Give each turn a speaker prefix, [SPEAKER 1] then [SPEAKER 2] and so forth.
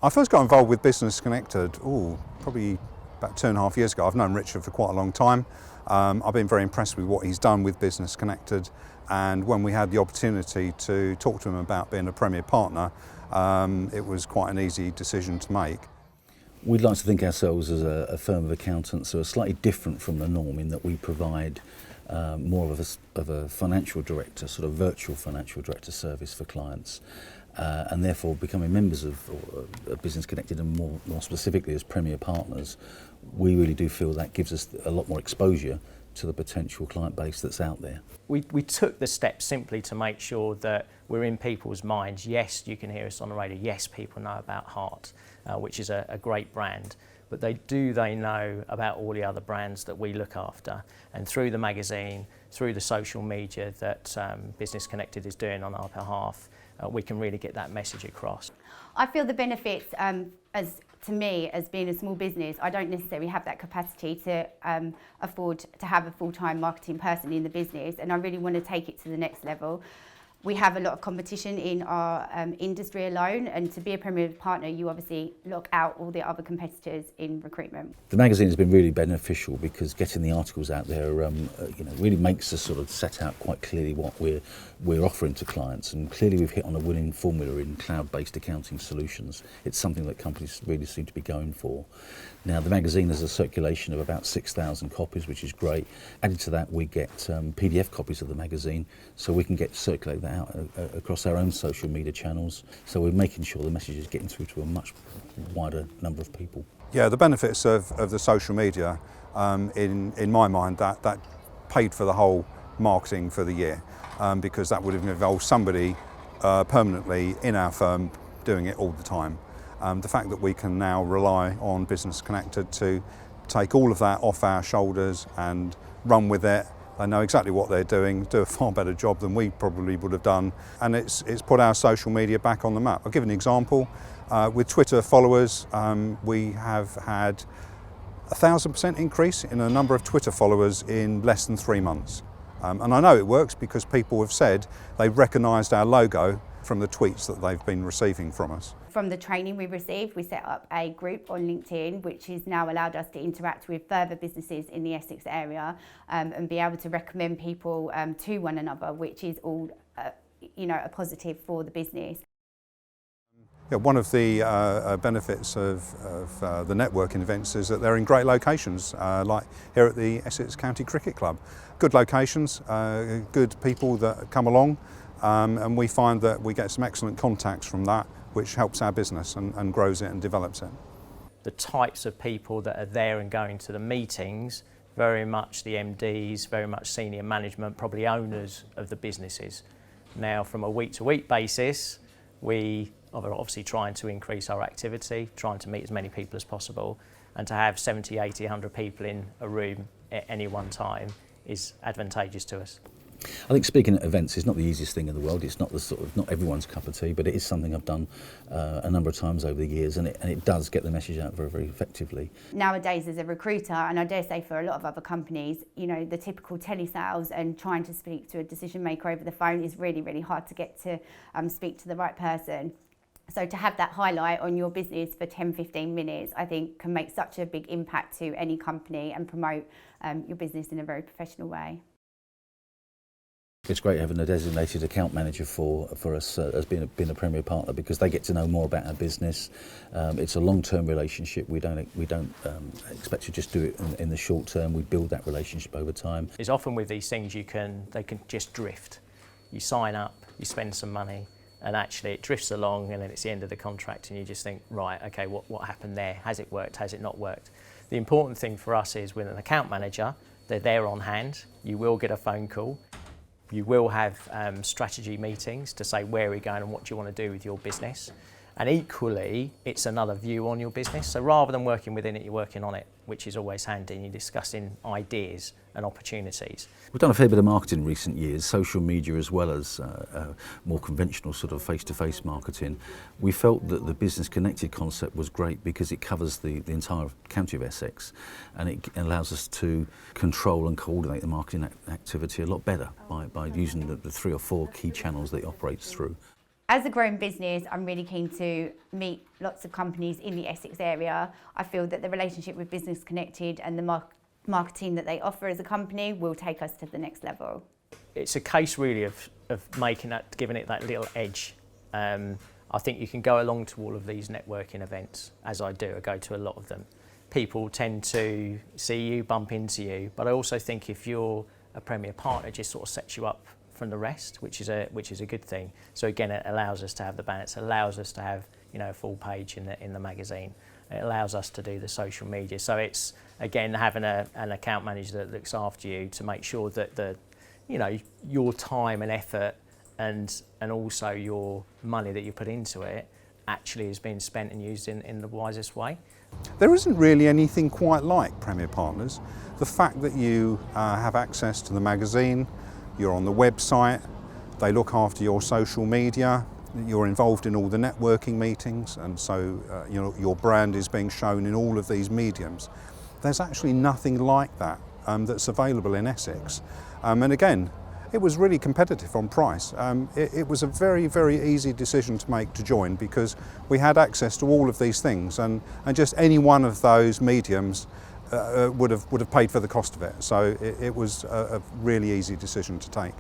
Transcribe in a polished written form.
[SPEAKER 1] I first got involved with Business Connected, probably about 2.5 years ago. I've known Richard for quite a long time. I've been very impressed with what he's done with Business Connected, and when we had the opportunity to talk to him about being a Premier Partner, it was quite an easy decision to make.
[SPEAKER 2] We'd like to think ourselves as a firm of accountants who are slightly different from the norm in that we provide more of a financial director, sort of virtual financial director service for clients. And therefore becoming members of Business Connected, and more specifically as Premier Partners, we really do feel that gives us a lot more exposure to the potential client base that's out there.
[SPEAKER 3] We took the step simply to make sure that we're in people's minds. Yes, you can hear us on the radio. Yes, people know about Heart, which is a great brand. But they know about all the other brands that we look after. And through the magazine, through the social media that Business Connected is doing on our behalf, we can really get that message across.
[SPEAKER 4] I feel the benefits, to me, as being a small business, I don't necessarily have that capacity to afford to have a full-time marketing person in the business, and I really want to take it to the next level. We have a lot of competition in our industry alone, and to be a Premier Partner, you obviously lock out all the other competitors in recruitment.
[SPEAKER 2] The magazine has been really beneficial because getting the articles out there, really makes us sort of set out quite clearly what we're offering to clients, and clearly we've hit on a winning formula in cloud-based accounting solutions. It's something that companies really seem to be going for. Now, the magazine has a circulation of about 6,000 copies, which is great. Added to that, we get PDF copies of the magazine, so we can circulate that out across our own social media channels. So we're making sure the message is getting through to a much wider number of people.
[SPEAKER 1] Yeah, the benefits of the social media, in my mind, that paid for the whole marketing for the year, because that would have involved somebody permanently in our firm doing it all the time. The fact that we can now rely on Business Connected to take all of that off our shoulders and run with it. They know exactly what they're doing, do a far better job than we probably would have done, and it's put our social media back on the map. I'll give an example. With Twitter followers, we have had a 1,000% increase in the number of Twitter followers in less than 3 months. And I know it works because people have said they've recognised our logo from the tweets that they've been receiving from us.
[SPEAKER 4] From the training we received, we set up a group on LinkedIn, which has now allowed us to interact with further businesses in the Essex area, and be able to recommend people to one another, which is all a positive for the business.
[SPEAKER 1] Yeah, one of the benefits of the networking events is that they're in great locations, like here at the Essex County Cricket Club. Good locations, good people that come along, and we find that we get some excellent contacts from that, which helps our business and grows it and develops it.
[SPEAKER 3] The types of people that are there and going to the meetings, very much the MDs, very much senior management, probably owners of the businesses. Now, from a week-to-week basis, we are obviously trying to increase our activity, trying to meet as many people as possible, and to have 70, 80, 100 people in a room at any one time is advantageous to us.
[SPEAKER 2] I think speaking at events is not the easiest thing in the world. It's not not everyone's cup of tea, but it is something I've done a number of times over the years, and it does get the message out very, very effectively.
[SPEAKER 4] Nowadays, as a recruiter, and I dare say for a lot of other companies, the typical telesales and trying to speak to a decision maker over the phone is really, really hard to get to speak to the right person. So to have that highlight on your business for 10-15 minutes, I think can make such a big impact to any company and promote your business in a very professional way.
[SPEAKER 2] It's great having a designated account manager for us as being a Premier Partner, because they get to know more about our business. It's a long-term relationship. We don't expect to just do it in the short term. We build that relationship over time.
[SPEAKER 3] It's often with these things they can just drift. You sign up, you spend some money, and actually it drifts along, and then it's the end of the contract, and you just think, right, okay, what happened there? Has it worked? Has it not worked? The important thing for us is with an account manager, they're there on hand. You will get a phone call. You will have strategy meetings to say where we're going and what do you want to do with your business. And equally, it's another view on your business. So rather than working within it, you're working on it, which is always handy, and you're discussing ideas and opportunities.
[SPEAKER 2] We've done a fair bit of marketing in recent years, social media as well as more conventional sort of face-to-face marketing. We felt that the Business Connected concept was great because it covers the entire county of Essex, and it allows us to control and coordinate the marketing activity a lot better by using the 3 or 4 key channels that it operates through.
[SPEAKER 4] As a growing business, I'm really keen to meet lots of companies in the Essex area. I feel that the relationship with Business Connected and the marketing that they offer as a company will take us to the next level.
[SPEAKER 3] It's a case really of giving it that little edge. I think you can go along to all of these networking events, as I do. I go to a lot of them. People tend to see you, bump into you, but I also think if you're a Premier partner, it just sort of sets you up from the rest, which is a good thing. So again, it allows us to have the banners, it allows us to have, you know, a full page in the magazine. It allows us to do the social media. So it's again having an account manager that looks after you to make sure that your time and effort and also your money that you put into it actually is being spent and used in the wisest way.
[SPEAKER 1] There isn't really anything quite like Premier Partners. The fact that you have access to the magazine, you're on the website, they look after your social media, you're involved in all the networking meetings, and so your brand is being shown in all of these mediums. There's actually nothing like that that's available in Essex. And again, it was really competitive on price. It was a very, very easy decision to make to join because we had access to all of these things, and just any one of those mediums would have paid for the cost of it. So it was a really easy decision to take.